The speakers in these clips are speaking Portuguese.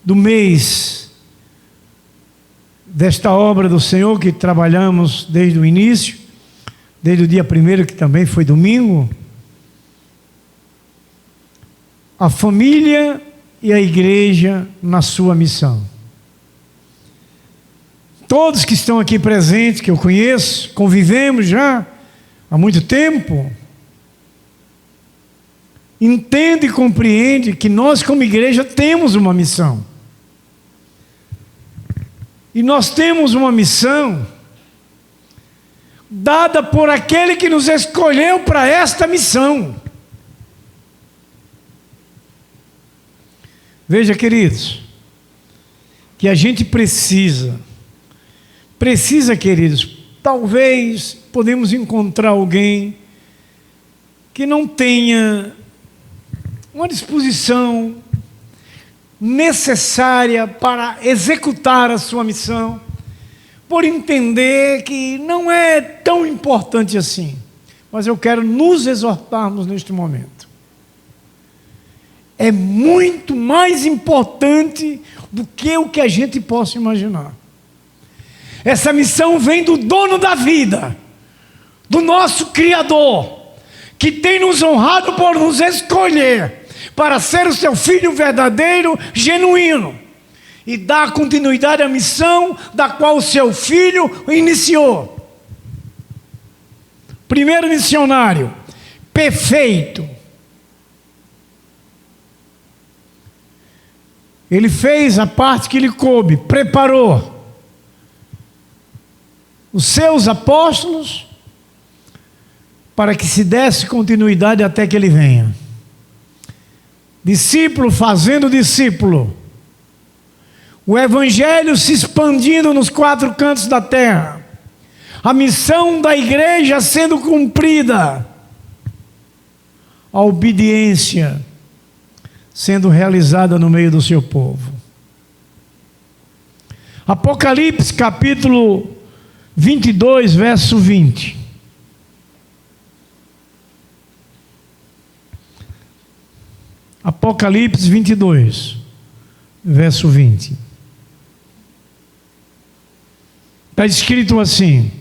do mês desta obra do Senhor que trabalhamos desde o início, desde o dia 1º, que também foi domingo. A família e a igreja na sua missão. Todos que estão aqui presentes, que eu conheço, convivemos já há muito tempo, entende e compreende que nós como igreja temos uma missão. E nós temos uma missão dada por aquele que nos escolheu para esta missão. Veja, queridos, que a gente precisa, queridos, talvez podemos encontrar alguém que não tenha uma disposição necessária para executar a sua missão, por entender que não é tão importante assim. Mas eu quero nos exortarmos neste momento. É muito mais importante do que o que a gente possa imaginar. Essa missão vem do dono da vida, do nosso Criador, que tem nos honrado por nos escolher para ser o seu Filho verdadeiro, genuíno, e dar continuidade à missão da qual o seu Filho iniciou. Primeiro missionário, perfeito. Ele fez a parte que lhe coube, preparou os seus apóstolos para que se desse continuidade até que ele venha. Discípulo fazendo discípulo. O evangelho se expandindo nos 4 cantos da terra. A missão da igreja sendo cumprida. A obediência sendo realizada no meio do seu povo. Apocalipse capítulo 22, verso 20. Apocalipse 22, verso 20. Está escrito assim: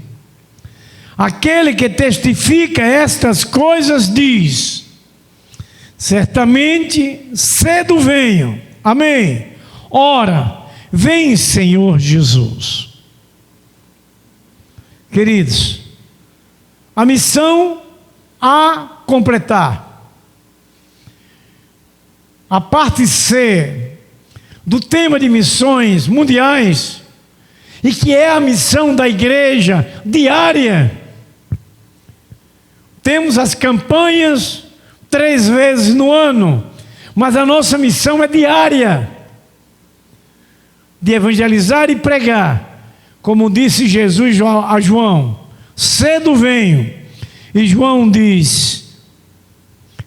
aquele que testifica estas coisas diz: certamente cedo venho. Amém. Ora, vem Senhor Jesus. Queridos, a missão a completar. A parte C do tema de missões mundiais, e que é a missão da igreja diária. Temos as campanhas 3 vezes no ano, mas a nossa missão é diária, de evangelizar e pregar, como disse Jesus a João: cedo venho. E João diz: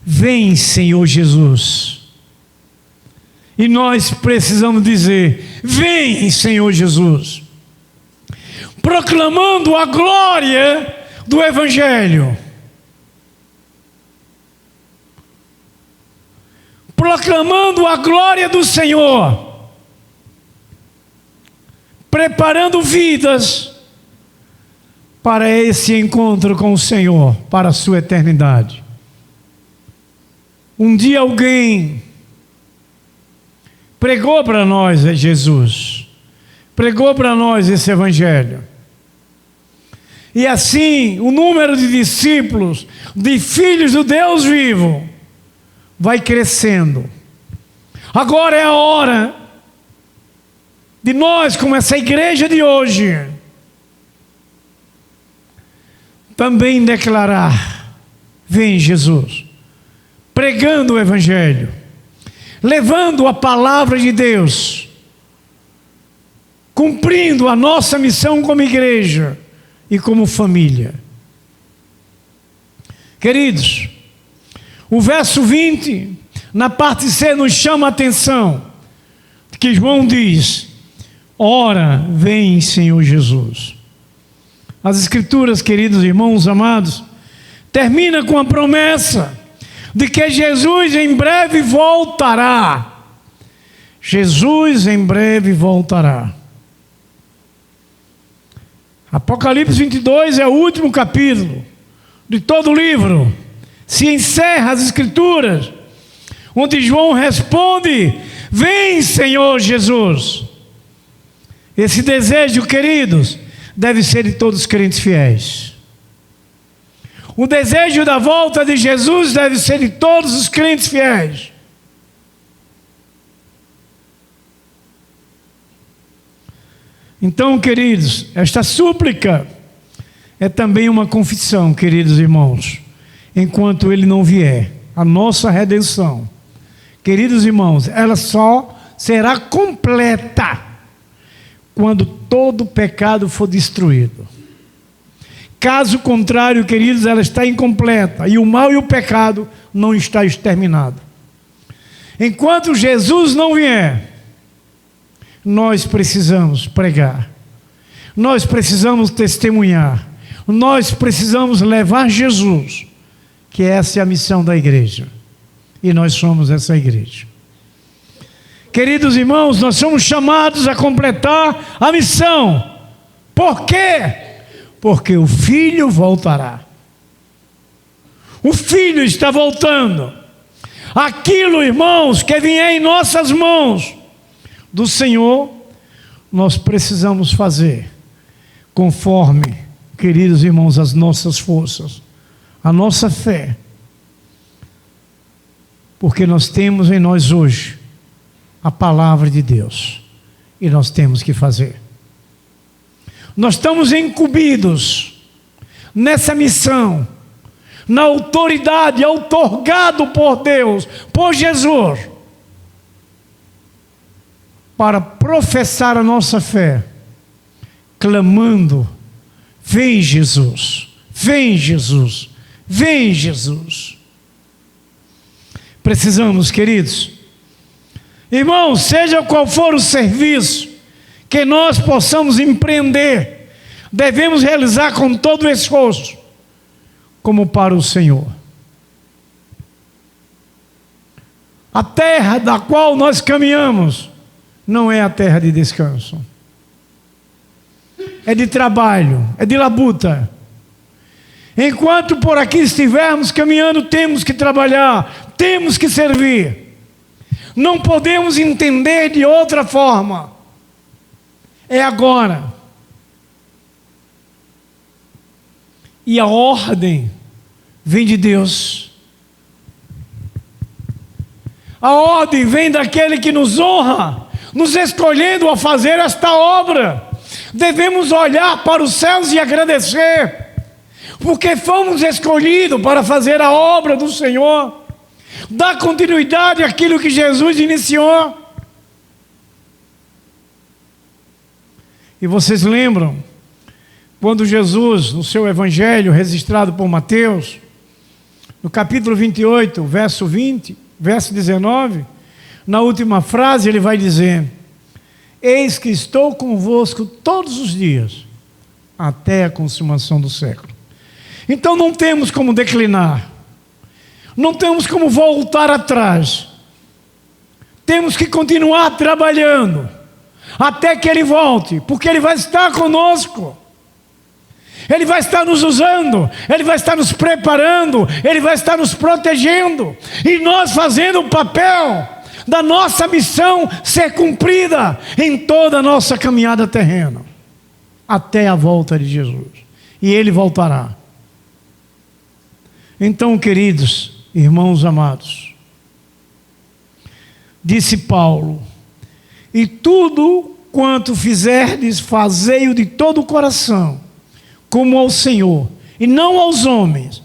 vem Senhor Jesus. E nós precisamos dizer: vem Senhor Jesus, proclamando a glória do evangelho, proclamando a glória do Senhor, preparando vidas para esse encontro com o Senhor, para a sua eternidade. Um dia alguém pregou para nós Jesus, pregou para nós esse evangelho, e assim o número de discípulos, de filhos do Deus vivo, vai crescendo. Agora é a hora de nós, como essa igreja de hoje, também declarar: vem Jesus, pregando o evangelho, levando a palavra de Deus, cumprindo a nossa missão como igreja e como família. Queridos, o verso 20, na parte C, nos chama a atenção, que João diz: ora, vem Senhor Jesus. As Escrituras, queridos irmãos amados, termina com a promessa de que Jesus em breve voltará. Jesus em breve voltará. Apocalipse 22 é o último capítulo de todo o livro. Se encerra as Escrituras, onde João responde: vem, Senhor Jesus. Esse desejo, queridos, deve ser de todos os crentes fiéis. O desejo da volta de Jesus deve ser de todos os crentes fiéis. Então, queridos, esta súplica é também uma confissão, queridos irmãos, enquanto Ele não vier, a nossa redenção. Queridos irmãos, ela só será completa quando todo pecado for destruído. Caso contrário, queridos, ela está incompleta, e o mal e o pecado não está exterminado. Enquanto Jesus não vier, nós precisamos pregar, nós precisamos testemunhar, nós precisamos levar Jesus, que essa é a missão da igreja, e nós somos essa igreja. Queridos irmãos, nós somos chamados a completar a missão. Por quê? Porque o Filho voltará. O Filho está voltando. Aquilo, irmãos, que vier em nossas mãos do Senhor, nós precisamos fazer conforme, queridos irmãos, as nossas forças, a nossa fé. Porque nós temos em nós hoje a palavra de Deus, e nós temos que fazer. Nós estamos incumbidos nessa missão, na autoridade outorgado por Deus, por Jesus, para professar a nossa fé, clamando: vem Jesus, vem Jesus, vem Jesus. Precisamos, queridos, irmãos, seja qual for o serviço que nós possamos empreender, devemos realizar com todo o esforço, como para o Senhor. A terra da qual nós caminhamos não é a terra de descanso, é de trabalho, é de labuta. Enquanto por aqui estivermos caminhando, temos que trabalhar, temos que servir. Não podemos entender de outra forma. É agora. E a ordem vem de Deus. A ordem vem daquele que nos honra, nos escolhendo a fazer esta obra. Devemos olhar para os céus e agradecer, porque fomos escolhidos para fazer a obra do Senhor. Dá continuidade àquilo que Jesus iniciou. E vocês lembram, quando Jesus, no seu evangelho registrado por Mateus, no capítulo 28, verso 20, verso 19, na última frase ele vai dizer: eis que estou convosco todos os dias, até a consumação do século. Então não temos como declinar, não temos como voltar atrás, temos que continuar trabalhando, até que Ele volte, porque Ele vai estar conosco, Ele vai estar nos usando, Ele vai estar nos preparando, Ele vai estar nos protegendo, e nós fazendo o papel da nossa missão ser cumprida em toda a nossa caminhada terrena, até a volta de Jesus, e Ele voltará. Então, queridos irmãos amados, disse Paulo: e tudo quanto fizerdes, fazei-o de todo o coração, como ao Senhor, e não aos homens,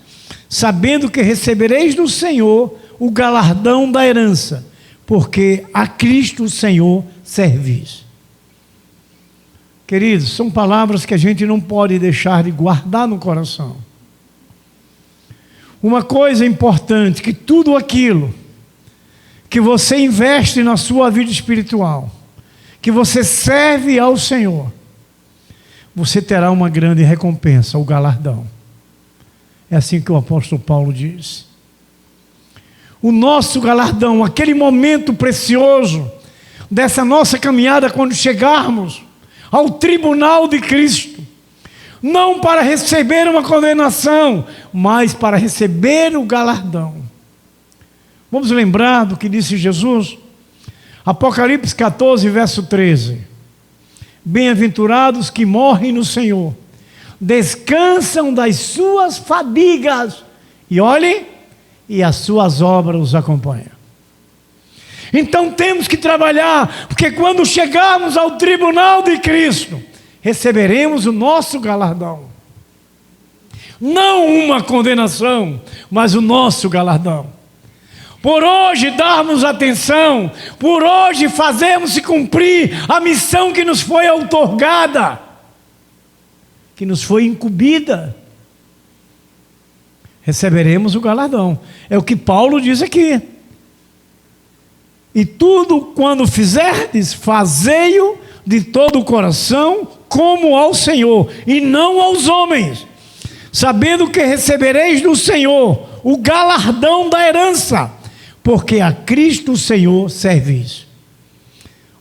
sabendo que recebereis do Senhor o galardão da herança, porque a Cristo o Senhor servis. Queridos, são palavras que a gente não pode deixar de guardar no coração. Uma coisa importante, que tudo aquilo que você investe na sua vida espiritual, que você serve ao Senhor, você terá uma grande recompensa, o galardão. É assim que o apóstolo Paulo diz. O nosso galardão, aquele momento precioso, dessa nossa caminhada quando chegarmos ao tribunal de Cristo. Não para receber uma condenação, mas para receber o galardão. Vamos lembrar do que disse Jesus? Apocalipse 14, verso 13. Bem-aventurados que morrem no Senhor, descansam das suas fadigas, e olhem, e as suas obras os acompanham. Então temos que trabalhar, porque quando chegarmos ao tribunal de Cristo, receberemos o nosso galardão. Não uma condenação, mas o nosso galardão. Por hoje darmos atenção, por hoje fazermos se cumprir a missão que nos foi outorgada, que nos foi incumbida, receberemos o galardão. É o que Paulo diz aqui. E tudo quando fizerdes, fazei-o de todo o coração, como ao Senhor, e não aos homens, sabendo que recebereis do Senhor o galardão da herança, porque a Cristo o Senhor servis.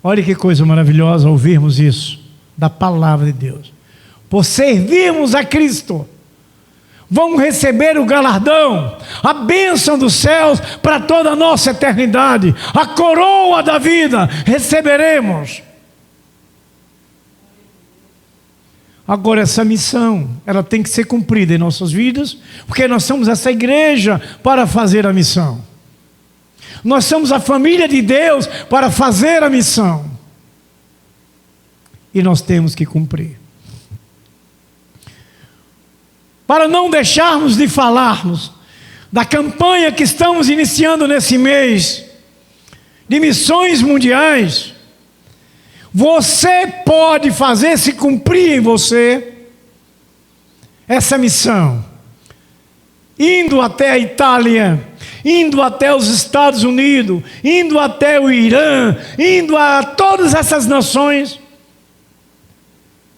Olha que coisa maravilhosa ouvirmos isso, da palavra de Deus. Por servirmos a Cristo, vamos receber o galardão, a bênção dos céus para toda a nossa eternidade, a coroa da vida receberemos. Agora essa missão, ela tem que ser cumprida em nossas vidas, porque nós somos essa igreja para fazer a missão. Nós somos a família de Deus para fazer a missão. E nós temos que cumprir. Para não deixarmos de falarmos da campanha que estamos iniciando nesse mês, de missões mundiais, você pode fazer se cumprir em você essa missão, indo até a Itália, indo até os Estados Unidos, indo até o Irã, indo a todas essas nações,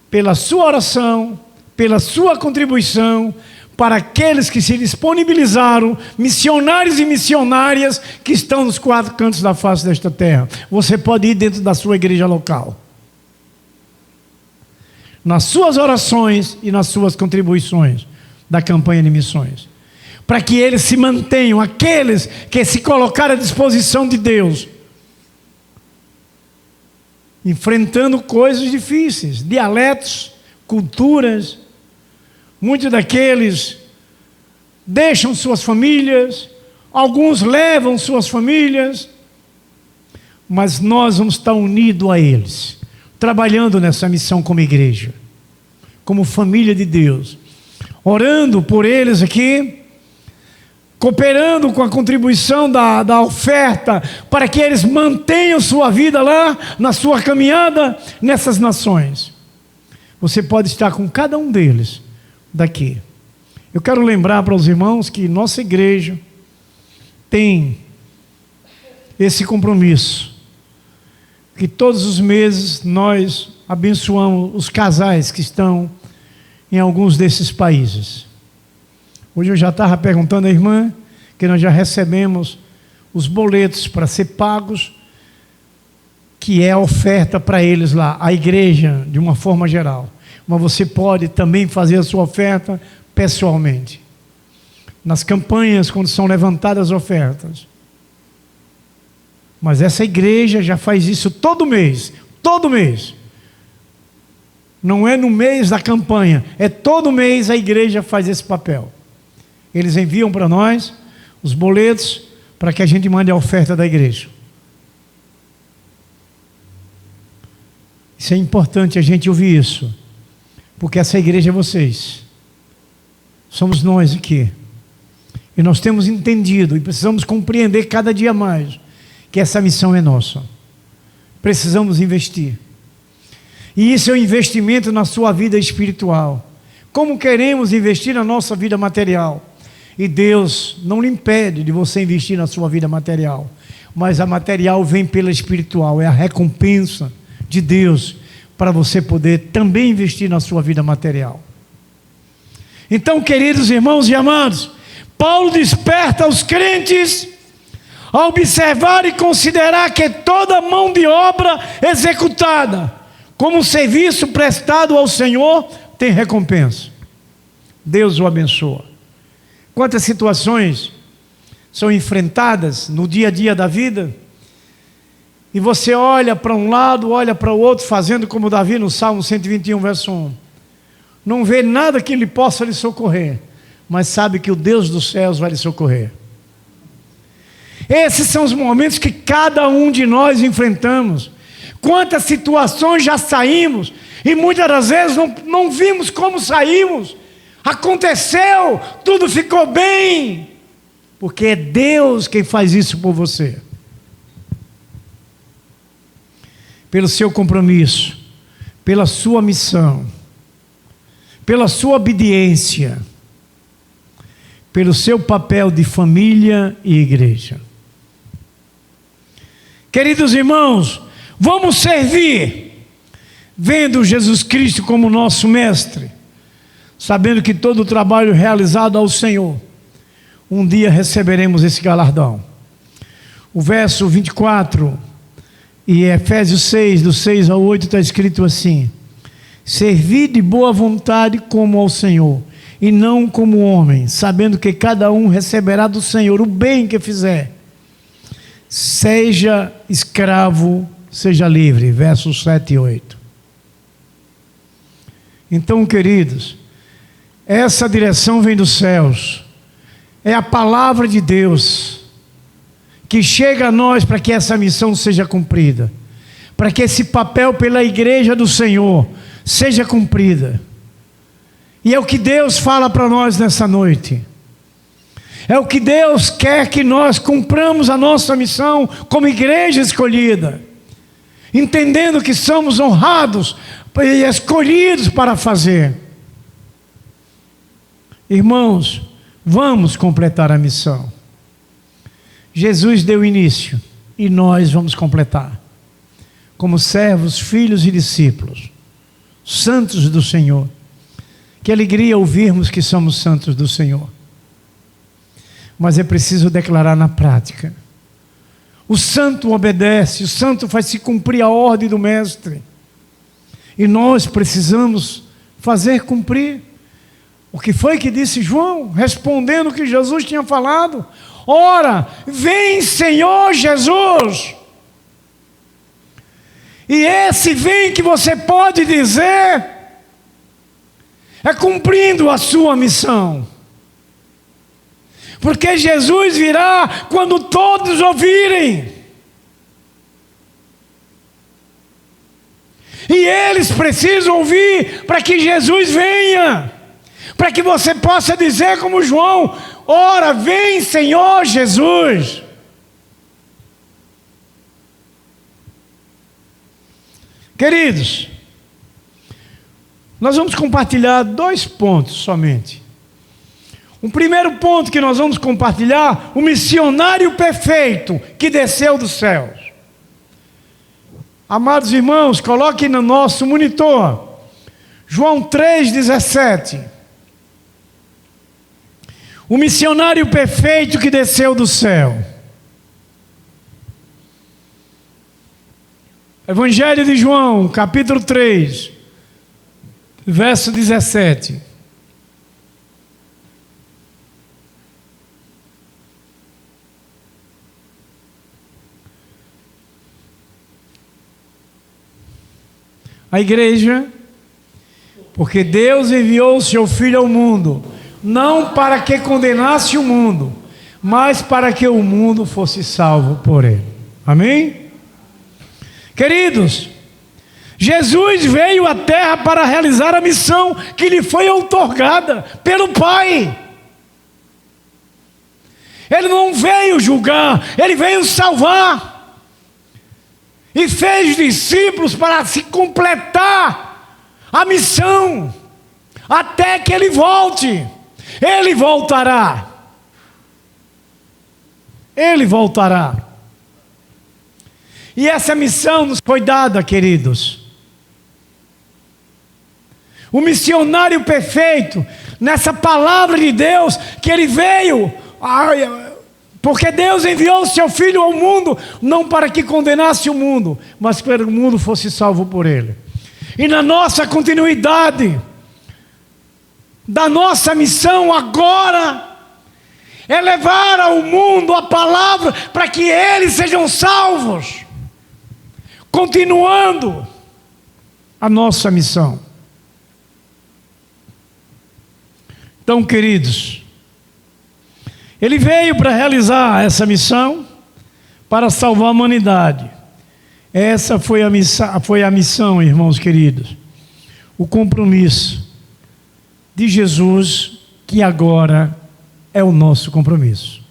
pela sua oração, pela sua contribuição, para aqueles que se disponibilizaram, missionários e missionárias que estão nos 4 cantos da face desta terra. Você pode ir dentro da sua igreja local, nas suas orações e nas suas contribuições da campanha de missões, para que eles se mantenham, aqueles que se colocaram à disposição de Deus, enfrentando coisas difíceis, dialetos, culturas. Muitos daqueles deixam suas famílias, alguns levam suas famílias, mas nós vamos estar unidos a eles, trabalhando nessa missão como igreja, como família de Deus, orando por eles aqui, cooperando com a contribuição da oferta, para que eles mantenham sua vida lá, na sua caminhada, nessas nações. Você pode estar com cada um deles daqui. Eu quero lembrar para os irmãos que nossa igreja tem esse compromisso, que todos os meses nós abençoamos os casais que estão em alguns desses países. Hoje eu já estava perguntando à irmã que nós já recebemos os boletos para ser pagos, que é a oferta para eles lá, a igreja de uma forma geral. Mas você pode também fazer a sua oferta pessoalmente, nas campanhas quando são levantadas ofertas. Mas essa igreja já faz isso todo mês, todo mês. Não é no mês da campanha, é todo mês a igreja faz esse papel. Eles enviam para nós os boletos para que a gente mande a oferta da igreja. Isso é importante a gente ouvir isso, porque essa igreja é vocês, somos nós aqui, e nós temos entendido e precisamos compreender cada dia mais que essa missão é nossa. Precisamos investir, e isso é um investimento na sua vida espiritual, como queremos investir na nossa vida material. E Deus não lhe impede de você investir na sua vida material, mas a material vem pela espiritual, é a recompensa de Deus para você poder também investir na sua vida material. Então, queridos irmãos e amados, Paulo desperta os crentes a observar e considerar que toda mão de obra executada como serviço prestado ao Senhor tem recompensa. Deus o abençoa. Quantas situações são enfrentadas no dia a dia da vida, e você olha para um lado, olha para o outro, fazendo como Davi no Salmo 121, verso 1. Não vê nada que lhe possa lhe socorrer, mas sabe que o Deus dos céus vai lhe socorrer. Esses são os momentos que cada um de nós enfrentamos. Quantas situações já saímos, e muitas das vezes não vimos como saímos. Aconteceu, tudo ficou bem, porque é Deus quem faz isso por você. Pelo seu compromisso, pela sua missão, pela sua obediência, pelo seu papel de família e igreja. Queridos irmãos, vamos servir, vendo Jesus Cristo como nosso mestre, sabendo que todo o trabalho realizado ao Senhor, um dia receberemos esse galardão. O verso 24, e Efésios 6, do 6 ao 8, está escrito assim: servi de boa vontade como ao Senhor, e não como homem, sabendo que cada um receberá do Senhor o bem que fizer. Seja escravo, seja livre. Versos 7 e 8. Então, queridos, essa direção vem dos céus. É a palavra de Deus que chega a nós para que essa missão seja cumprida, para que esse papel pela igreja do Senhor seja cumprida. E é o que Deus fala para nós nessa noite. É o que Deus quer que nós cumpramos a nossa missão como igreja escolhida, entendendo que somos honrados e escolhidos para fazer. Irmãos, vamos completar a missão. Jesus deu início e nós vamos completar, como servos, filhos e discípulos, santos do Senhor. Que alegria ouvirmos que somos santos do Senhor. Mas é preciso declarar na prática. O santo obedece, o santo faz se cumprir a ordem do mestre. E nós precisamos fazer cumprir. O que foi que disse João, respondendo o que Jesus tinha falado? Ora, vem Senhor Jesus. E esse vem que você pode dizer é cumprindo a sua missão. Porque Jesus virá quando todos ouvirem. E eles precisam ouvir para que Jesus venha. Para que você possa dizer como João: ora, vem Senhor Jesus. Queridos, nós vamos compartilhar 2 pontos somente. O primeiro ponto que nós vamos compartilhar: o missionário perfeito que desceu dos céus. Amados irmãos, coloquem no nosso monitor João 3,17. O missionário perfeito que desceu do céu. Evangelho de João, capítulo 3, verso 17. A igreja, porque Deus enviou o seu Filho ao mundo, não para que condenasse o mundo, mas para que o mundo fosse salvo por ele. Amém? Queridos, Jesus veio à terra para realizar a missão que lhe foi outorgada pelo Pai. Ele não veio julgar, ele veio salvar. E fez discípulos para se completar a missão, até que ele volte. Ele voltará. Ele voltará. E essa missão nos foi dada, queridos. O missionário perfeito, nessa palavra de Deus, que ele veio Porque Deus enviou o seu Filho ao mundo, não para que condenasse o mundo, mas para que o mundo fosse salvo por ele. E na nossa continuidade da nossa missão agora, é levar ao mundo a palavra para que eles sejam salvos, continuando a nossa missão. Então, queridos, ele veio para realizar essa missão, para salvar a humanidade. Essa foi a missão, irmãos queridos, o compromisso de Jesus, que agora é o nosso compromisso.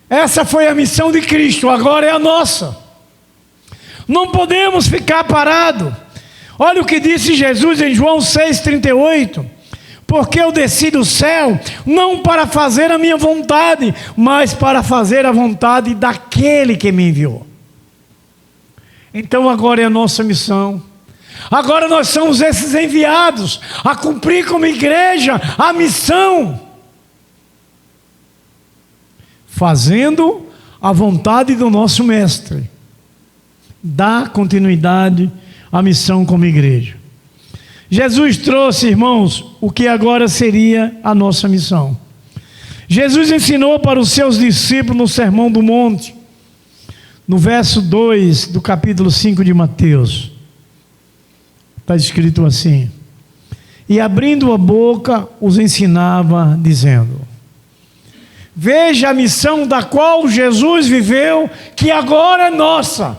Essa foi a missão de Cristo, agora é a nossa. Não podemos ficar parados. Olha o que disse Jesus em João 6,38. Porque eu desci do céu, não para fazer a minha vontade, mas para fazer a vontade daquele que me enviou. Então agora é a nossa missão. Agora nós somos esses enviados a cumprir como igreja a missão, fazendo a vontade do nosso mestre, dar continuidade à missão como igreja. Jesus trouxe, irmãos, o que agora seria a nossa missão. Jesus ensinou para os seus discípulos no Sermão do Monte, no verso 2 do capítulo 5 de Mateus. Está escrito assim: e abrindo a boca os ensinava, dizendo: veja a missão da qual Jesus viveu, que agora é nossa.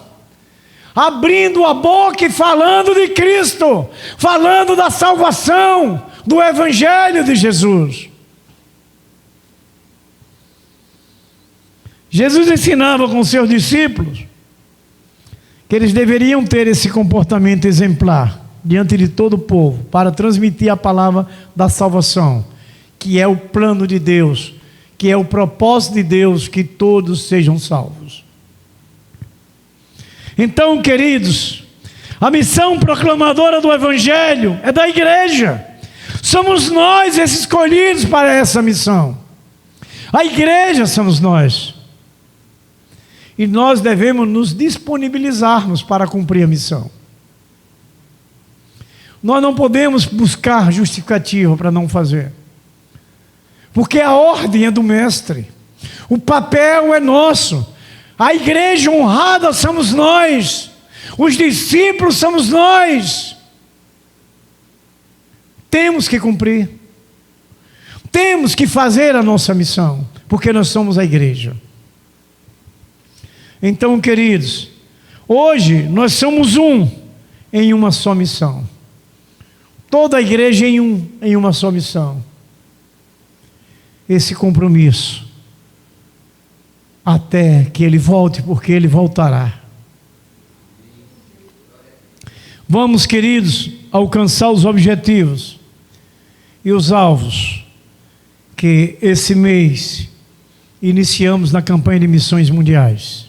Abrindo a boca e falando de Cristo, falando da salvação, do Evangelho de Jesus. Jesus ensinava com seus discípulos que eles deveriam ter esse comportamento exemplar diante de todo o povo, para transmitir a palavra da salvação, que é o plano de Deus, que é o propósito de Deus, que todos sejam salvos. Então, queridos, a missão proclamadora do Evangelho é da igreja. Somos nós esses escolhidos para essa missão. A igreja somos nós. E nós devemos nos disponibilizarmos para cumprir a missão. Nós não podemos buscar justificativa para não fazer. Porque a ordem é do mestre. O papel é nosso. A igreja honrada somos nós. Os discípulos somos nós. Temos que cumprir. Temos que fazer a nossa missão, porque nós somos a igreja. Então, queridos, hoje nós somos em uma só missão. Toda a igreja em uma só missão. Esse compromisso, até que Ele volte, porque Ele voltará. Vamos, queridos, alcançar os objetivos e os alvos que esse mês iniciamos na campanha de missões mundiais.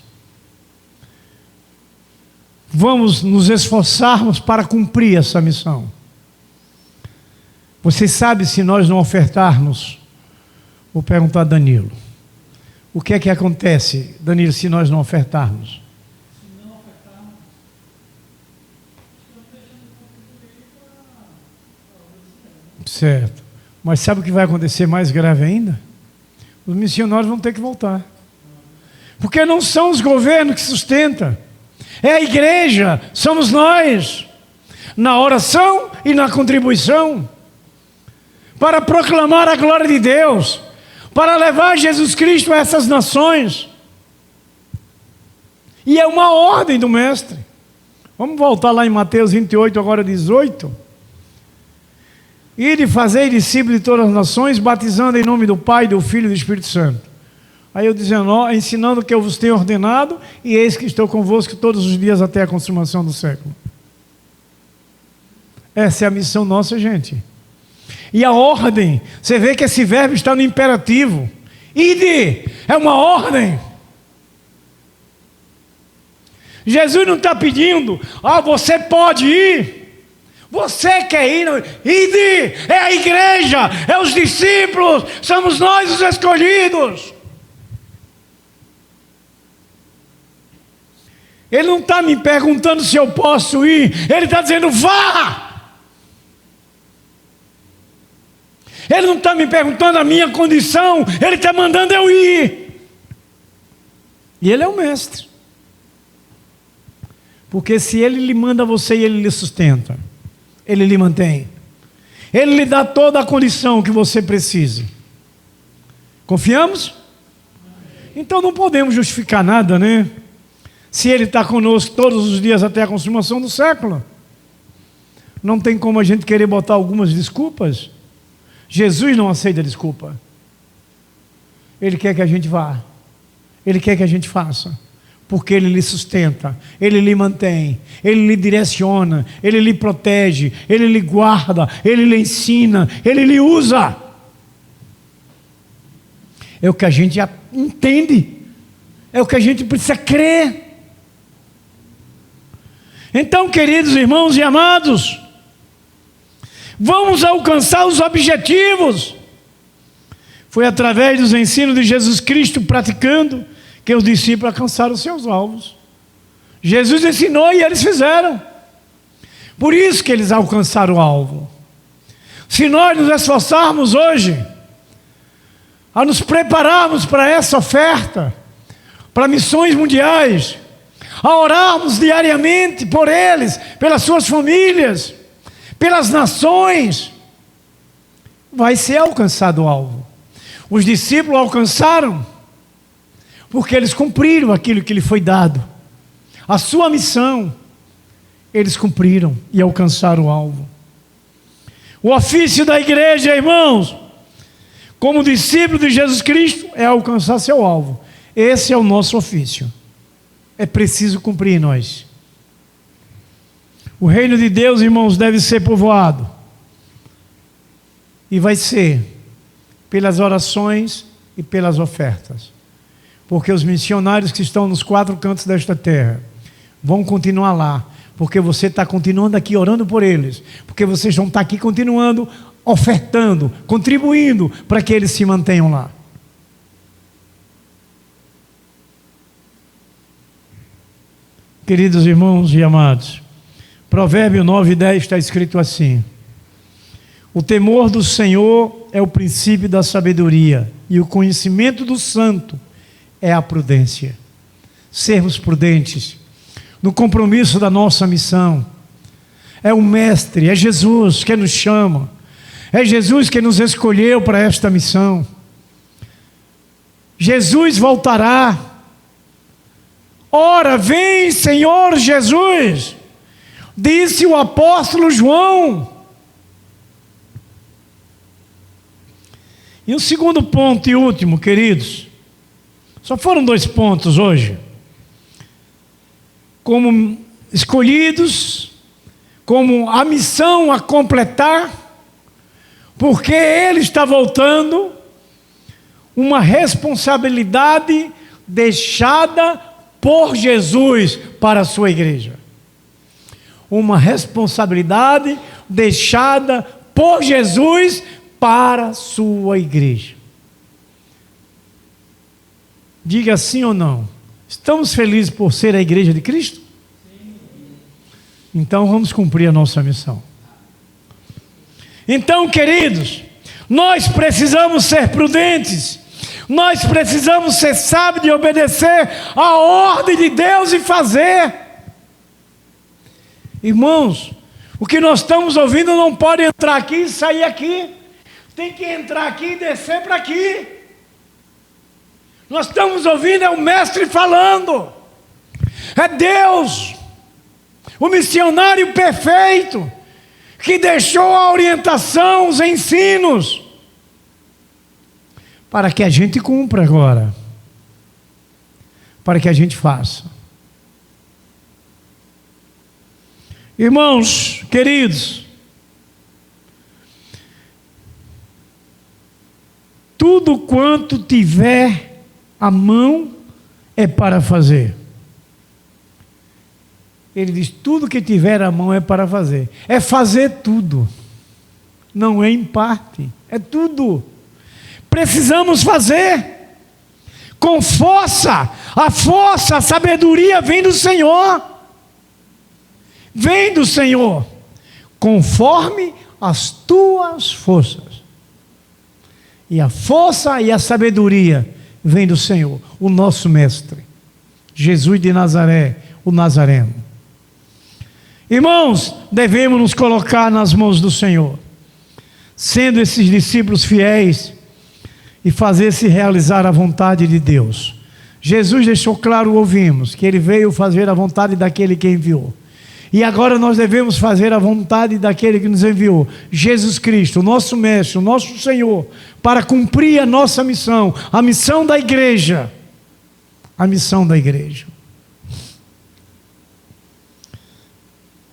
Vamos nos esforçarmos para cumprir essa missão. Você sabe, se nós não ofertarmos, vou perguntar a Danilo, o que é que acontece, Danilo, se nós não ofertarmos? Se não ofertarmos, certo. Mas sabe o que vai acontecer mais grave ainda? Os missionários vão ter que voltar. Porque não são os governos que sustentam. É a igreja, somos nós. Na oração e na contribuição. Para proclamar a glória de Deus. Para levar Jesus Cristo a essas nações. E é uma ordem do mestre. Vamos voltar lá em Mateus 28, agora 18. Ide fazer discípulos de todas as nações, batizando em nome do Pai, do Filho e do Espírito Santo. Aí eu dizendo, ensinando o que eu vos tenho ordenado, e eis que estou convosco todos os dias até a consumação do século. Essa é a missão nossa, gente. E a ordem, você vê que esse verbo está no imperativo. Ide, é uma ordem. Jesus não está pedindo, você pode ir. Você quer ir? Ide, é a igreja, é os discípulos, somos nós os escolhidos. Ele não está me perguntando se eu posso ir, Ele está dizendo, vá! Ele não está me perguntando a minha condição, Ele está mandando eu ir. E Ele é o mestre. Porque se Ele lhe manda você e Ele lhe sustenta, Ele lhe mantém, Ele lhe dá toda a condição que você precise. Confiamos? Então não podemos justificar nada, né? Se Ele está conosco todos os dias até a consumação do século. Não tem como a gente querer botar algumas desculpas. Jesus não aceita desculpa. Ele quer que a gente vá. Ele quer que a gente faça. Porque Ele lhe sustenta, Ele lhe mantém, Ele lhe direciona, Ele lhe protege, Ele lhe guarda, Ele lhe ensina, Ele lhe usa. É o que a gente já entende. É o que a gente precisa crer. Então, queridos irmãos e amados, vamos alcançar os objetivos. Foi através dos ensinos de Jesus Cristo praticando que os discípulos alcançaram os seus alvos. Jesus ensinou e eles fizeram. Por isso que eles alcançaram o alvo. Se nós nos esforçarmos hoje a nos prepararmos para essa oferta, para missões mundiais, a orarmos diariamente por eles, pelas suas famílias, pelas nações, vai ser alcançado o alvo. Os discípulos alcançaram porque eles cumpriram aquilo que lhe foi dado. A sua missão, eles cumpriram e alcançaram o alvo. O ofício da igreja, irmãos, como discípulo de Jesus Cristo, é alcançar seu alvo. Esse é o nosso ofício. É preciso cumprir nós. O reino de Deus, irmãos, deve ser povoado. E vai ser pelas orações e pelas ofertas. Porque os missionários que estão nos 4 cantos desta terra vão continuar lá. Porque você está continuando aqui orando por eles. Porque vocês vão estar aqui continuando ofertando, contribuindo para que eles se mantenham lá. Queridos irmãos e amados, Provérbio 9:10 está escrito assim: o temor do Senhor é o princípio da sabedoria, e o conhecimento do santo é a prudência. Sermos prudentes no compromisso da nossa missão. É o Mestre, é Jesus que nos chama, é Jesus que nos escolheu para esta missão. Jesus voltará. Ora, vem, Senhor Jesus, disse o apóstolo João. E o segundo ponto e último, queridos, só foram 2 pontos hoje. Como escolhidos, como a missão a completar, porque Ele está voltando, uma responsabilidade deixada por Jesus para a sua igreja. Uma responsabilidade deixada por Jesus para a sua igreja. Diga sim ou não. Estamos felizes por ser a igreja de Cristo? Sim. Então vamos cumprir a nossa missão. Então, queridos, nós precisamos ser prudentes. Nós precisamos ser sábios e obedecer a ordem de Deus e fazer. Irmãos, o que nós estamos ouvindo não pode entrar aqui e sair aqui. Tem que entrar aqui e descer para aqui. Nós estamos ouvindo, é o Mestre falando. É Deus, o missionário perfeito, que deixou a orientação, os ensinos, para que a gente cumpra agora, para que a gente faça. Irmãos queridos, tudo quanto tiver a mão é para fazer. Ele diz, tudo que tiver a mão é para fazer. É fazer tudo. Não é em parte, é tudo. Precisamos fazer com força A força, a sabedoria vem do Senhor. Vem do Senhor, conforme as tuas forças. E a força e a sabedoria vem do Senhor, o nosso mestre, Jesus de Nazaré, o Nazareno. Irmãos, devemos nos colocar nas mãos do Senhor, sendo esses discípulos fiéis e fazer-se realizar a vontade de Deus. Jesus deixou claro, ouvimos, que Ele veio fazer a vontade daquele que enviou. E agora nós devemos fazer a vontade daquele que nos enviou, Jesus Cristo, o nosso Mestre, o nosso Senhor, para cumprir a nossa missão, a missão da igreja. A missão da igreja.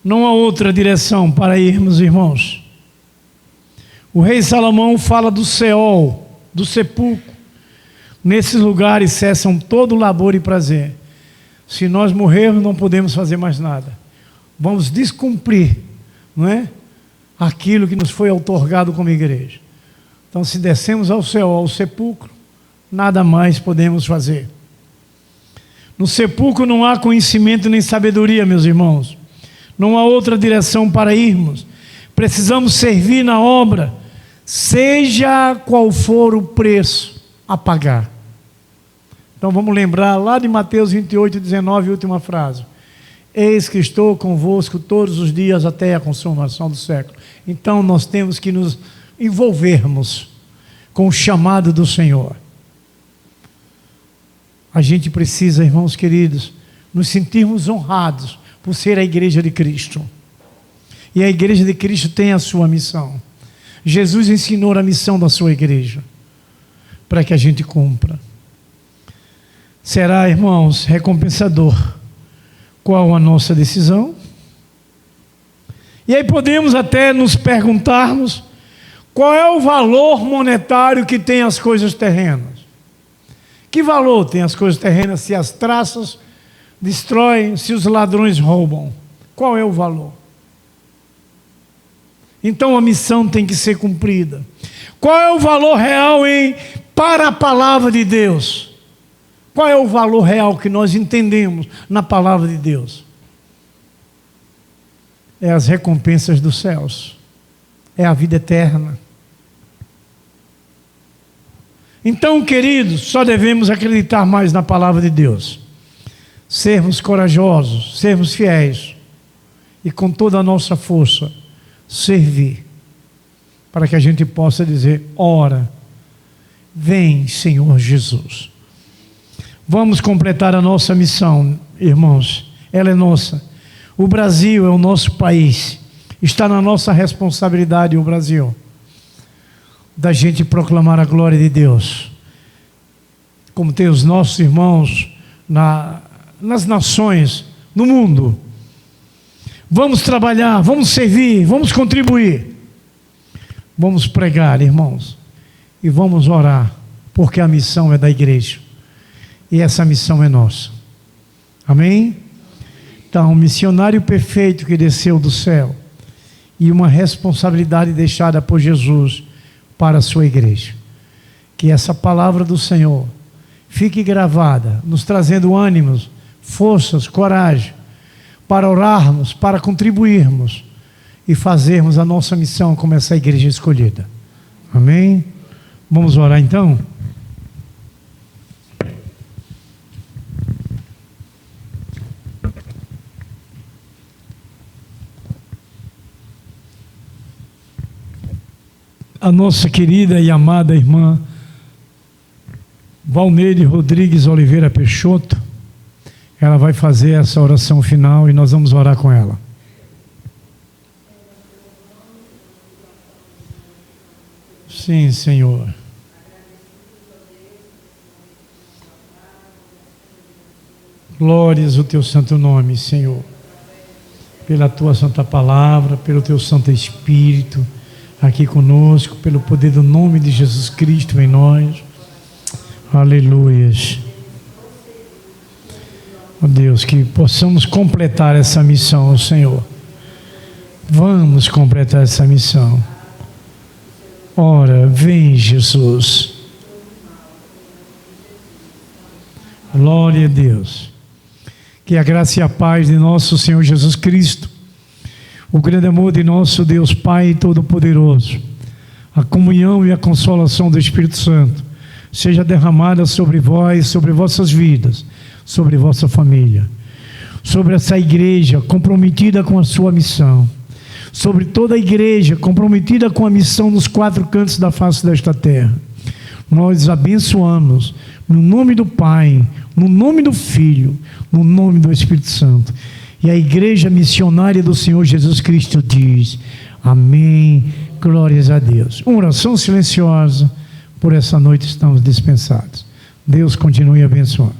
Não há outra direção para irmos, irmãos. O rei Salomão fala do Seol, do sepulcro. Nesses lugares cessam todo labor e prazer. Se nós morrermos, não podemos fazer mais nada. Vamos descumprir, não é? Aquilo que nos foi outorgado como igreja. Então, se descemos ao céu, ao sepulcro, nada mais podemos fazer. No sepulcro não há conhecimento nem sabedoria, meus irmãos. Não há outra direção para irmos. Precisamos servir na obra, seja qual for o preço a pagar. Então, vamos lembrar lá de Mateus 28, 19, última frase. Eis que estou convosco todos os dias até a consumação do século. Então nós temos que nos envolvermos com o chamado do Senhor. A gente precisa, irmãos queridos, nos sentirmos honrados por ser a igreja de Cristo. E a igreja de Cristo tem a sua missão. Jesus ensinou a missão da sua igreja, para que a gente cumpra. Será, irmãos, recompensador. Qual a nossa decisão? E aí podemos até nos perguntarmos qual é o valor monetário que tem as coisas terrenas. Que valor tem as coisas terrenas se as traças destroem, se os ladrões roubam? Qual é o valor? Então a missão tem que ser cumprida. Qual é o valor real para a palavra de Deus? Qual é o valor real que nós entendemos na palavra de Deus? É as recompensas dos céus. É a vida eterna. Então, queridos, só devemos acreditar mais na palavra de Deus. Sermos corajosos, sermos fiéis. E com toda a nossa força, servir. Para que a gente possa dizer, ora, vem Senhor Jesus. Vamos completar a nossa missão, irmãos. Ela é nossa. O Brasil é o nosso país. Está na nossa responsabilidade o Brasil. Da gente proclamar a glória de Deus. Como tem os nossos irmãos nas nações, no mundo. Vamos trabalhar, vamos servir, vamos contribuir. Vamos pregar, irmãos. E vamos orar, porque a missão é da igreja. E essa missão é nossa. Amém? Então, um missionário perfeito que desceu do céu e uma responsabilidade deixada por Jesus para a sua igreja. Que essa palavra do Senhor fique gravada, nos trazendo ânimos, forças, coragem, para orarmos, para contribuirmos e fazermos a nossa missão como essa igreja escolhida. Amém? Vamos orar então? A nossa querida e amada irmã Valneide Rodrigues Oliveira Peixoto, ela vai fazer essa oração final e nós vamos orar com ela. Sim, Senhor. Glórias ao teu santo nome, Senhor. Pela tua santa palavra, pelo teu santo Espírito aqui conosco, pelo poder do nome de Jesus Cristo em nós. Aleluias. Ó Deus, que possamos completar essa missão, Senhor. Vamos completar essa missão. Ora, vem Jesus. Glória a Deus. Que a graça e a paz de nosso Senhor Jesus Cristo, o grande amor de nosso Deus Pai Todo-Poderoso, a comunhão e a consolação do Espírito Santo seja derramada sobre vós, sobre vossas vidas, sobre vossa família, sobre essa igreja comprometida com a sua missão, sobre toda a igreja comprometida com a missão nos 4 cantos da face desta terra. Nós abençoamos no nome do Pai, no nome do Filho, no nome do Espírito Santo. E a igreja missionária do Senhor Jesus Cristo diz: amém, glórias a Deus. Uma oração silenciosa, por essa noite estamos dispensados. Deus continue abençoando.